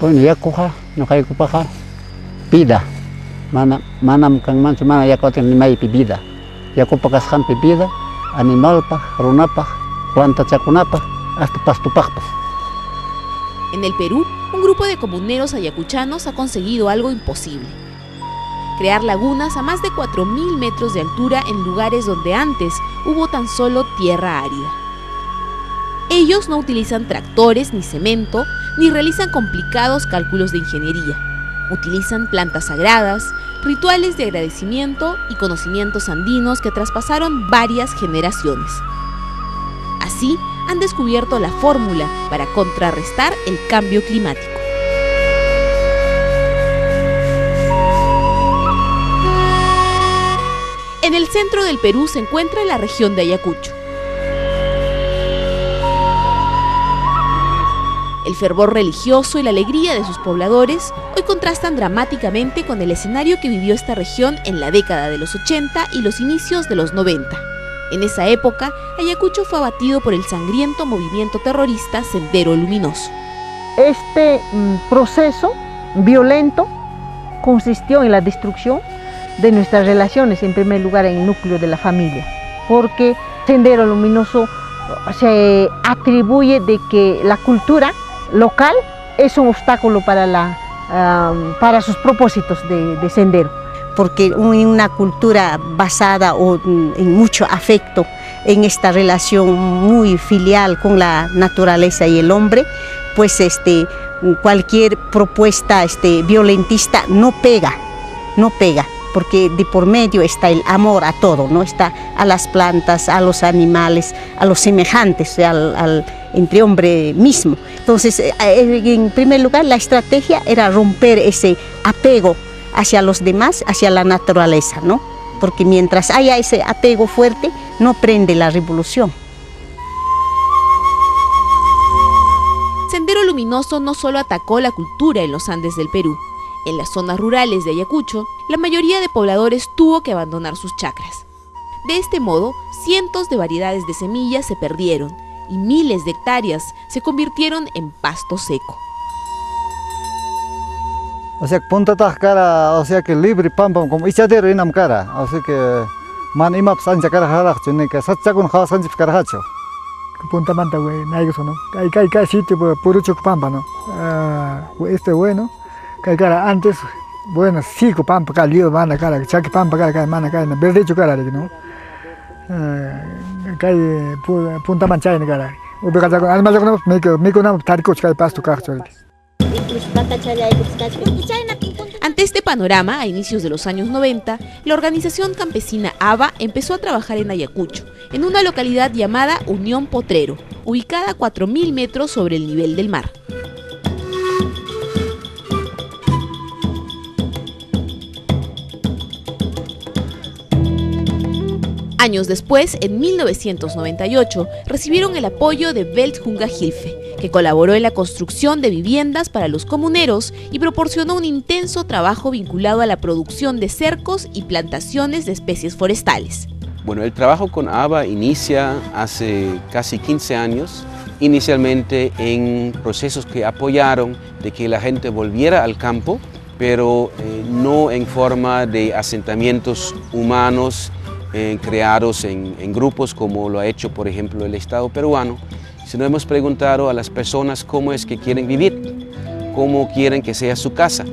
Bueno, ya coja, no hay que pagar. Vida. Manam kang mancho mana ya koten ni mai vida. Ya ko pakaskan vida, animal pa, runapa, planta chacunapa, hasta pastupajpas. En el Perú, un grupo de comuneros ayacuchanos ha conseguido algo imposible: crear lagunas a más de 4.000 metros de altura en lugares donde antes hubo tan solo tierra árida. Ellos no utilizan tractores ni cemento, ni realizan complicados cálculos de ingeniería. Utilizan plantas sagradas, rituales de agradecimiento y conocimientos andinos que traspasaron varias generaciones. Así han descubierto la fórmula para contrarrestar el cambio climático. En el centro del Perú se encuentra la región de Ayacucho. El fervor religioso y la alegría de sus pobladores hoy contrastan dramáticamente con el escenario que vivió esta región en la década de los 80 y los inicios de los 90. En esa época, Ayacucho fue abatido por el sangriento movimiento terrorista Sendero Luminoso. Este proceso violento consistió en la destrucción de nuestras relaciones, en primer lugar en el núcleo de la familia, porque Sendero Luminoso se atribuye de que la cultura local es un obstáculo para sus propósitos de sendero. Porque una cultura basada en mucho afecto, en esta relación muy filial con la naturaleza y el hombre, pues cualquier propuesta violentista no pega, porque de por medio está el amor a todo, ¿no? Está a las plantas, a los animales, a los semejantes, entre hombre mismo. Entonces, en primer lugar, la estrategia era romper ese apego hacia los demás, hacia la naturaleza, ¿no? Porque mientras haya ese apego fuerte, no prende la revolución. Sendero Luminoso no solo atacó la cultura en los Andes del Perú. En las zonas rurales de Ayacucho, la mayoría de pobladores tuvo que abandonar sus chacras. De este modo, cientos de variedades de semillas se perdieron y miles de hectáreas se convirtieron en pasto seco. O sea, punta cara, o sea que libre pam como ichadero inam cara, o sea que man imap sancha cara haracho ne que satchakun hawa sanchip cara hacho. Punta manta güey, naigo sono. Kai sitio purucho pampa no. Bueno. Cara antes, bueno, cinco pampa cara lío mana cara, chaque pampa cara mana cara, verde cara no. Kai punta mancha ne cara. Ubicada con alma con me con tarco kai pasto carcho. Ante este panorama, a inicios de los años 90, la organización campesina ABA empezó a trabajar en Ayacucho, en una localidad llamada Unión Potrero, ubicada a 4.000 metros sobre el nivel del mar. Años después, en 1998, recibieron el apoyo de Welthungerhilfe, que colaboró en la construcción de viviendas para los comuneros y proporcionó un intenso trabajo vinculado a la producción de cercos y plantaciones de especies forestales. Bueno, el trabajo con ABA inicia hace casi 15 años, inicialmente en procesos que apoyaron de que la gente volviera al campo, pero no en forma de asentamientos humanos creados en grupos como lo ha hecho, por ejemplo, el Estado peruano, sino hemos preguntado a las personas cómo es que quieren vivir, cómo quieren que sea su casa.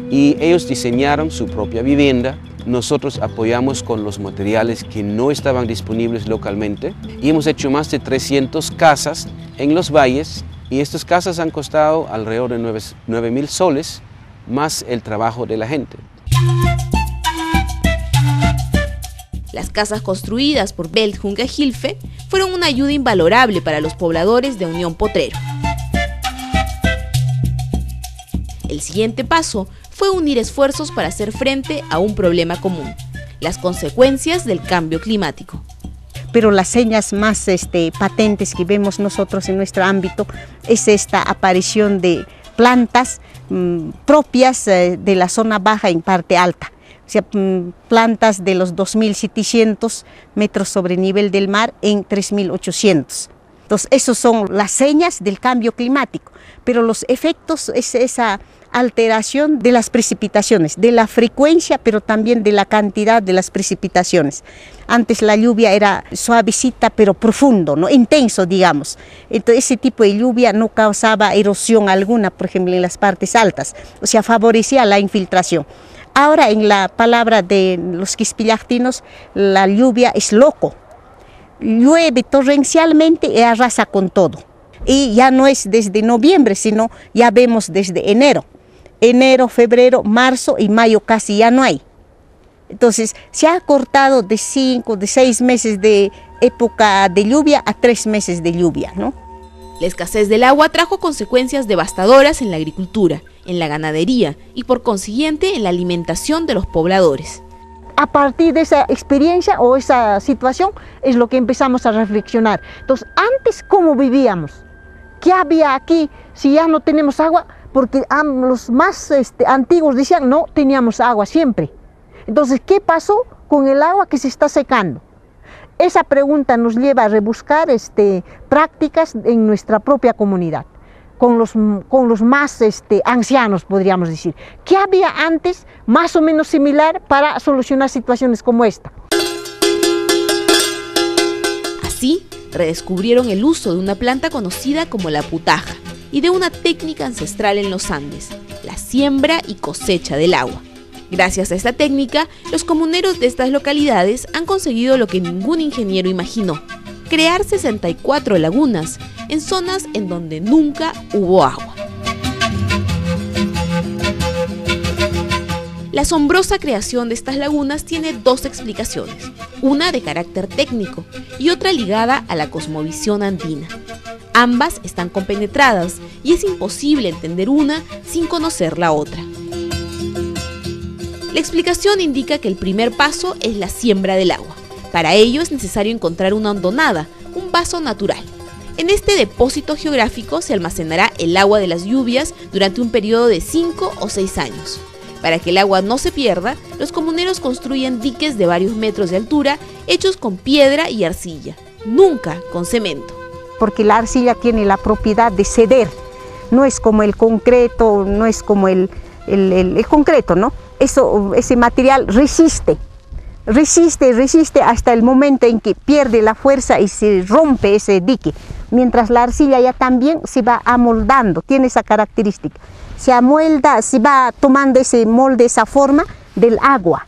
Y ellos diseñaron su propia vivienda. Nosotros apoyamos con los materiales que no estaban disponibles localmente y hemos hecho más de 300 casas en los valles, y estas casas han costado alrededor de 9.000 soles, más el trabajo de la gente. Las casas construidas por Welthungerhilfe fueron una ayuda invalorable para los pobladores de Unión Potrero. El siguiente paso fue unir esfuerzos para hacer frente a un problema común: las consecuencias del cambio climático. Pero las señas más patentes que vemos nosotros en nuestro ámbito es esta aparición de plantas propias de la zona baja en parte alta. O sea, plantas de los 2.700 metros sobre nivel del mar en 3.800. Entonces, esas son las señas del cambio climático, pero los efectos es esa alteración de las precipitaciones, de la frecuencia, pero también de la cantidad de las precipitaciones. Antes la lluvia era suavecita, pero profundo, ¿no? Intenso, digamos. Entonces, ese tipo de lluvia no causaba erosión alguna, por ejemplo, en las partes altas, o sea, favorecía la infiltración. Ahora, en la palabra de los quispillactinos, la lluvia es loco. Llueve torrencialmente y arrasa con todo. Y ya no es desde noviembre, sino ya vemos desde enero. Enero, febrero, marzo y mayo casi ya no hay. Entonces, se ha cortado de 6 meses de época de lluvia a 3 meses de lluvia, ¿no? La escasez del agua trajo consecuencias devastadoras en la agricultura, en la ganadería y por consiguiente en la alimentación de los pobladores. A partir de esa experiencia o esa situación es lo que empezamos a reflexionar. Entonces, antes, ¿cómo vivíamos? ¿Qué había aquí si ya no tenemos agua? Porque los más antiguos decían, no, teníamos agua siempre. Entonces, ¿qué pasó con el agua que se está secando? Esa pregunta nos lleva a rebuscar prácticas en nuestra propia comunidad, con los más ancianos, podríamos decir. ¿Qué había antes más o menos similar para solucionar situaciones como esta? Así, redescubrieron el uso de una planta conocida como la putaja y de una técnica ancestral en los Andes, la siembra y cosecha del agua. Gracias a esta técnica, los comuneros de estas localidades han conseguido lo que ningún ingeniero imaginó: crear 64 lagunas en zonas en donde nunca hubo agua. La asombrosa creación de estas lagunas tiene 2 explicaciones, una de carácter técnico y otra ligada a la cosmovisión andina. Ambas están compenetradas y es imposible entender una sin conocer la otra. La explicación indica que el primer paso es la siembra del agua. Para ello es necesario encontrar una hondonada, un vaso natural. En este depósito geográfico se almacenará el agua de las lluvias durante un periodo de 5 o 6 años. Para que el agua no se pierda, los comuneros construyen diques de varios metros de altura hechos con piedra y arcilla, nunca con cemento. Porque la arcilla tiene la propiedad de ceder, no es como el concreto, no es como el concreto, ¿no? Ese material resiste hasta el momento en que pierde la fuerza y se rompe ese dique, mientras la arcilla ya también se va amoldando, tiene esa característica, se amolda, se va tomando ese molde, esa forma del agua.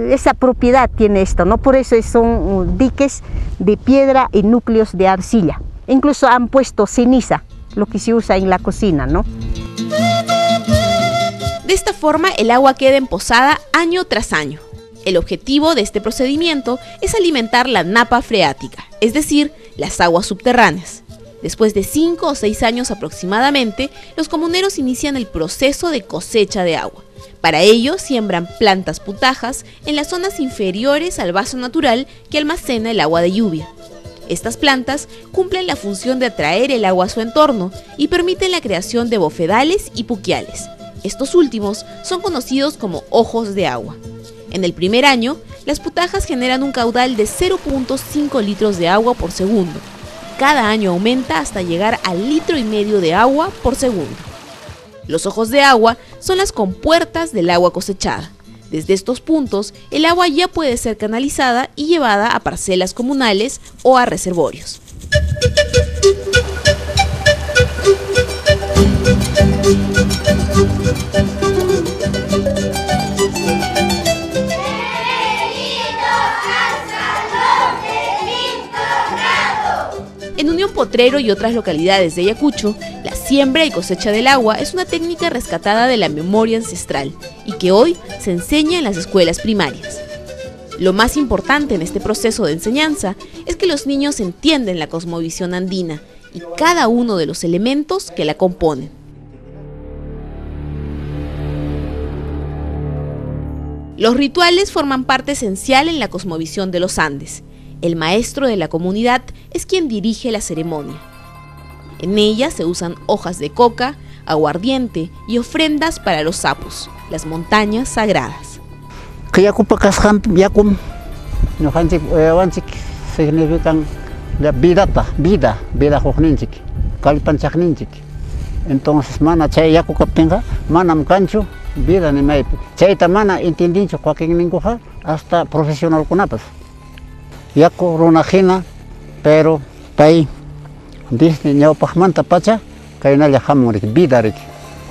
Esa propiedad tiene esto, ¿no? Por eso son diques de piedra y núcleos de arcilla. Incluso han puesto ceniza, lo que se usa en la cocina, ¿no? De esta forma, el agua queda emposada año tras año. El objetivo de este procedimiento es alimentar la napa freática, es decir, las aguas subterráneas. Después de 5 o 6 años aproximadamente, los comuneros inician el proceso de cosecha de agua. Para ello, siembran plantas putajas en las zonas inferiores al vaso natural que almacena el agua de lluvia. Estas plantas cumplen la función de atraer el agua a su entorno y permiten la creación de bofedales y puquiales. Estos últimos son conocidos como ojos de agua. En el primer año, las putajas generan un caudal de 0.5 litros de agua por segundo. Cada año aumenta hasta llegar al 1,5 litros de agua por segundo. Los ojos de agua son las compuertas del agua cosechada. Desde estos puntos, el agua ya puede ser canalizada y llevada a parcelas comunales o a reservorios. En Unión Potrero y otras localidades de Ayacucho, la siembra y cosecha del agua es una técnica rescatada de la memoria ancestral y que hoy se enseña en las escuelas primarias. Lo más importante en este proceso de enseñanza es que los niños entienden la cosmovisión andina y cada uno de los elementos que la componen. Los rituales forman parte esencial en la cosmovisión de los Andes. El maestro de la comunidad es quien dirige la ceremonia. En ella se usan hojas de coca, aguardiente y ofrendas para los sapos, las montañas sagradas. Significan vida juninchik, kalpanchakninchik. Entonces mana chay yaku kaptinga, manam kanchu vida ni maypi. Chayta mana entendinchu cualquier ninguja hasta profesional kunapas. Yaku runajina, pero pay disni ñawpajmanta pacha kaynalla hamun vida rik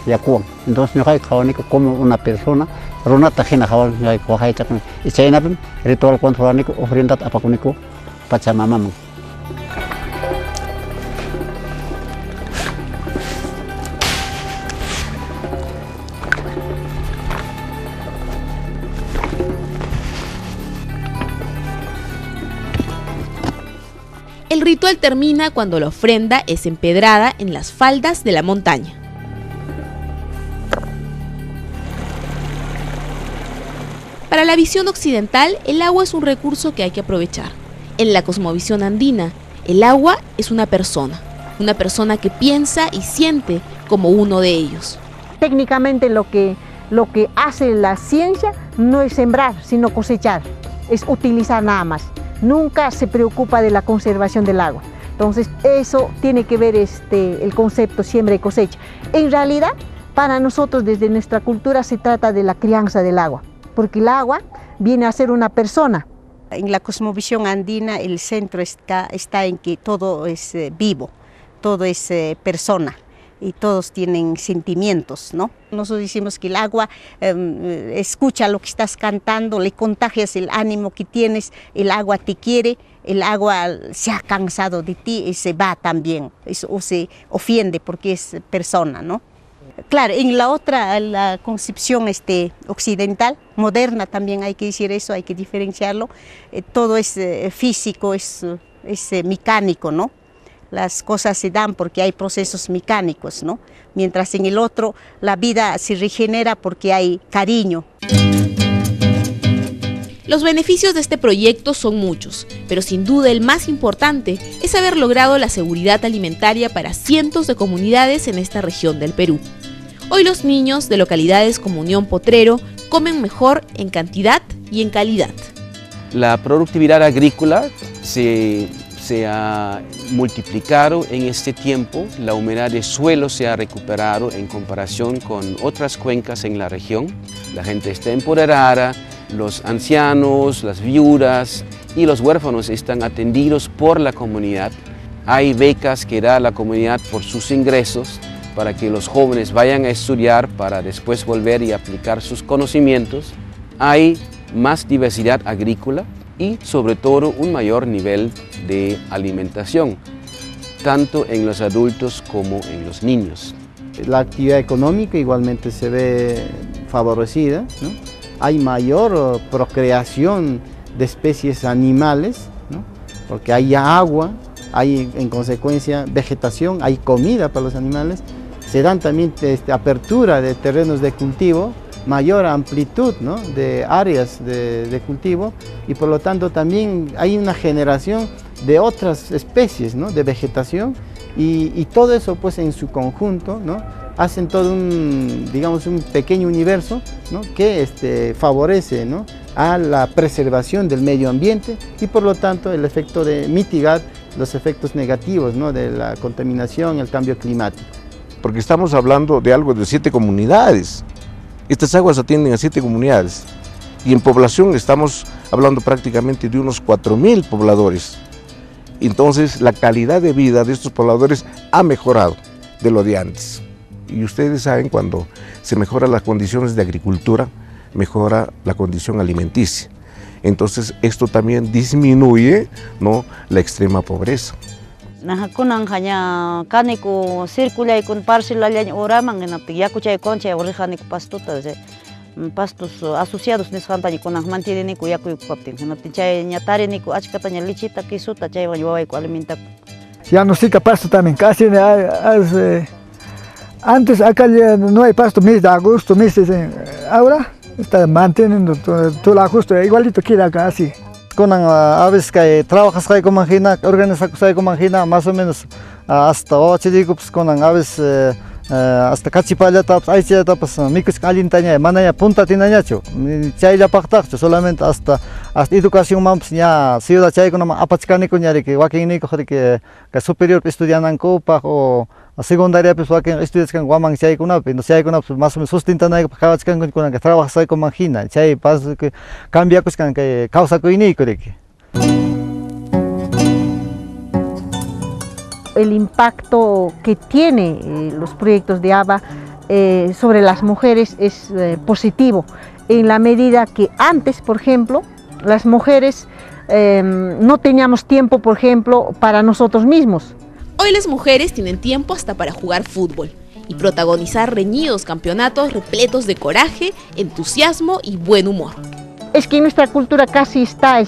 yakuwan. Entonces ñuqay qhawaniku como una persona runata hina qhawal ñuqay waqaychaqmi. Y chaynapim ritual controlaniku ofrendata apakuniku Pachamamaman. El ritual termina cuando la ofrenda es empedrada en las faldas de la montaña. Para la visión occidental, el agua es un recurso que hay que aprovechar. En la cosmovisión andina, el agua es una persona que piensa y siente como uno de ellos. Técnicamente lo que hace la ciencia no es sembrar, sino cosechar, es utilizar nada más. Nunca se preocupa de la conservación del agua. Entonces eso tiene que ver el concepto siembra y cosecha. En realidad, para nosotros desde nuestra cultura se trata de la crianza del agua, porque el agua viene a ser una persona. En la cosmovisión andina el centro está en que todo es vivo, todo es persona y todos tienen sentimientos, ¿no? Nosotros decimos que el agua escucha lo que estás cantando, le contagias el ánimo que tienes, el agua te quiere, el agua se ha cansado de ti y se va también, o se ofende porque es persona, ¿no? Claro, en la concepción occidental, moderna también hay que decir eso, hay que diferenciarlo, todo es físico, es mecánico, ¿no? Las cosas se dan porque hay procesos mecánicos, ¿no? Mientras en el otro la vida se regenera porque hay cariño. Los beneficios de este proyecto son muchos, pero sin duda el más importante es haber logrado la seguridad alimentaria para cientos de comunidades en esta región del Perú. Hoy los niños de localidades como Unión Potrero comen mejor en cantidad y en calidad. La productividad agrícola se ha multiplicado en este tiempo, la humedad del suelo se ha recuperado en comparación con otras cuencas en la región. La gente está empoderada, los ancianos, las viudas y los huérfanos están atendidos por la comunidad. Hay becas que da la comunidad por sus ingresos para que los jóvenes vayan a estudiar para después volver y aplicar sus conocimientos. Hay más diversidad agrícola y sobre todo un mayor nivel de alimentación, tanto en los adultos como en los niños. La actividad económica igualmente se ve favorecida, ¿no? Hay mayor procreación de especies animales, ¿no? Porque hay agua, hay en consecuencia vegetación, hay comida para los animales, se dan también apertura de terrenos de cultivo, mayor amplitud, ¿no? De áreas de cultivo y por lo tanto también hay una generación de otras especies, ¿no? De vegetación y todo eso pues en su conjunto, ¿no? Hacen todo digamos, un pequeño universo, ¿no? Que favorece, ¿no? A la preservación del medio ambiente y por lo tanto el efecto de mitigar los efectos negativos, ¿no? De la contaminación y el cambio climático. Porque estamos hablando de algo de 7 comunidades. Estas aguas atienden a 7 comunidades y en población estamos hablando prácticamente de unos 4.000 pobladores. Entonces la calidad de vida de estos pobladores ha mejorado de lo de antes. Y ustedes saben, cuando se mejoran las condiciones de agricultura, mejora la condición alimenticia. Entonces esto también disminuye, ¿no? La extrema pobreza. Nahakunan hanya kaniko circula con parcela oraman en yakuchay concha orejanico pastuta pastos asociados nisqantani kunan mantiriniku yakuyku kaptin hinaptin chay ñatariniku achkataña lichita kisuta chay wawayku alimenta. Ya no sica pasto también, casi antes acá no hay pasto, mes de agosto, meses ahora está manteniendo todo agosto igualito queda acá así. A veces que trabajas como angina, organizas como angina, más o menos hasta 8 días, a veces hasta cachipallatapas, aychatapas, micus alintaña, manaya punta tinañacho, chaylapaqtaqchu, solamente hasta educación mampis ña ciudad chaykunama apachkaniku ñari que wakinniku que superior estudianankupaq o secundaria pues wakin estudiaskan waman chaykunapi, no chaykunapi más o menos sustentanayku kawachkanku kunanka trabajasayku manhina, chay pasa que cambiakuskan que kawsakuyniku riki. El impacto que tiene los proyectos de ABA sobre las mujeres es positivo, en la medida que antes, por ejemplo, las mujeres no teníamos tiempo, por ejemplo, para nosotros mismos. Hoy las mujeres tienen tiempo hasta para jugar fútbol y protagonizar reñidos campeonatos repletos de coraje, entusiasmo y buen humor. Es que en nuestra cultura casi está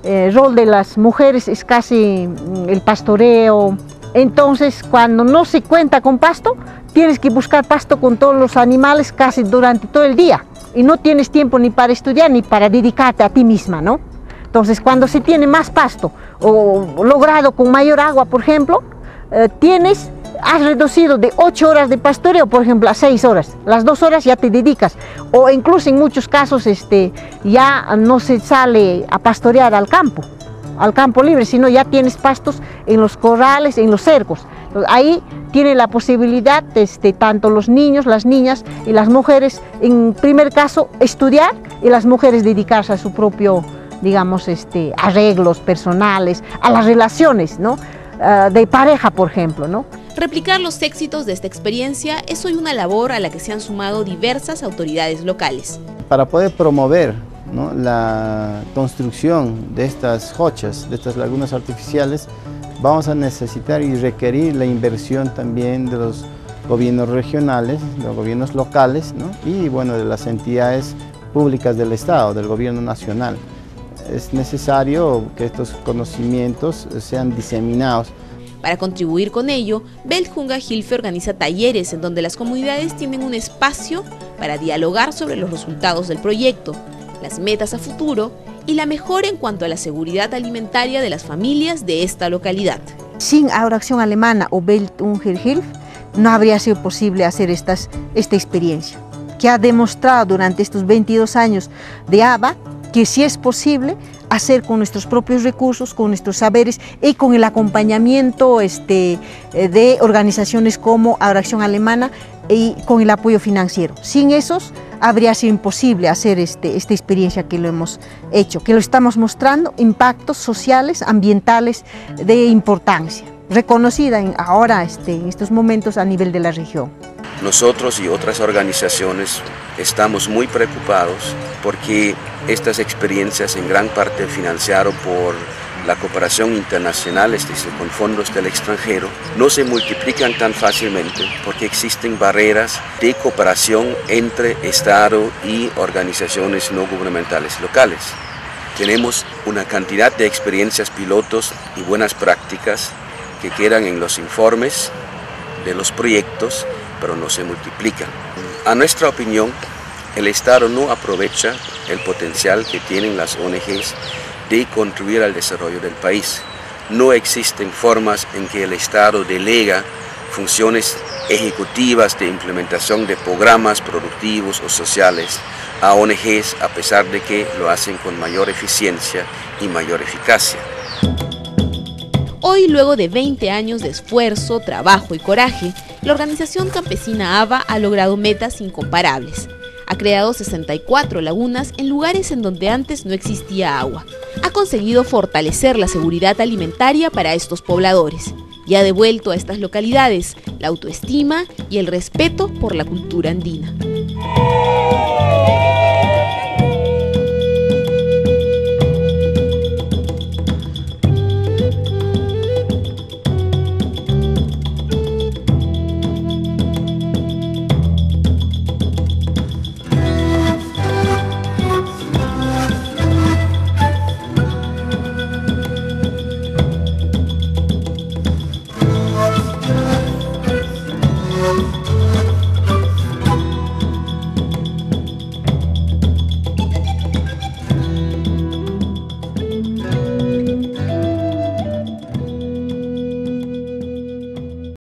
el rol de las mujeres es casi el pastoreo. Entonces, cuando no se cuenta con pasto, tienes que buscar pasto con todos los animales casi durante todo el día. Y no tienes tiempo ni para estudiar ni para dedicarte a ti misma, ¿no? Entonces, cuando se tiene más pasto o logrado con mayor agua, por ejemplo, has reducido de 8 horas de pastoreo, por ejemplo, a 6 horas. Las 2 horas ya te dedicas. O incluso en muchos casos ya no se sale a pastorear al campo libre, sino ya tienes pastos en los corrales, en los cercos. Entonces, ahí tiene la posibilidad tanto los niños, las niñas y las mujeres, en primer caso, estudiar y las mujeres dedicarse a su propio, digamos, arreglos personales, a las relaciones, ¿no? De pareja, por ejemplo, ¿no? Replicar los éxitos de esta experiencia es hoy una labor a la que se han sumado diversas autoridades locales. Para poder promover, ¿no?, la construcción de estas hochas, de estas lagunas artificiales, vamos a necesitar y requerir la inversión también de los gobiernos regionales, de los gobiernos locales, ¿no?, y bueno, de las entidades públicas del Estado, del gobierno nacional. Es necesario que estos conocimientos sean diseminados. Para contribuir con ello, Beltjunga Hilfe organiza talleres en donde las comunidades tienen un espacio para dialogar sobre los resultados del proyecto, las metas a futuro y la mejora en cuanto a la seguridad alimentaria de las familias de esta localidad. Sin Acción Alemana o Beltjunga Hilfe no habría sido posible hacer esta experiencia, que ha demostrado durante estos 22 años de ABA que sí es posible hacer con nuestros propios recursos, con nuestros saberes y con el acompañamiento de organizaciones como Acción Alemana y con el apoyo financiero. Sin esos habría sido imposible hacer esta experiencia que lo hemos hecho, que lo estamos mostrando, impactos sociales, ambientales de importancia, reconocida ahora en estos momentos a nivel de la región. Nosotros y otras organizaciones estamos muy preocupados porque estas experiencias en gran parte financiadas por la cooperación internacional, es decir, con fondos del extranjero, no se multiplican tan fácilmente porque existen barreras de cooperación entre Estado y organizaciones no gubernamentales locales. Tenemos una cantidad de experiencias pilotos y buenas prácticas que quedan en los informes de los proyectos, pero no se multiplican. A nuestra opinión, el Estado no aprovecha el potencial que tienen las ONGs de contribuir al desarrollo del país. No existen formas en que el Estado delega funciones ejecutivas de implementación de programas productivos o sociales a ONGs, a pesar de que lo hacen con mayor eficiencia y mayor eficacia. Hoy, luego de 20 años de esfuerzo, trabajo y coraje, la organización campesina ABA ha logrado metas incomparables. Ha creado 64 lagunas en lugares en donde antes no existía agua. Ha conseguido fortalecer la seguridad alimentaria para estos pobladores y ha devuelto a estas localidades la autoestima y el respeto por la cultura andina.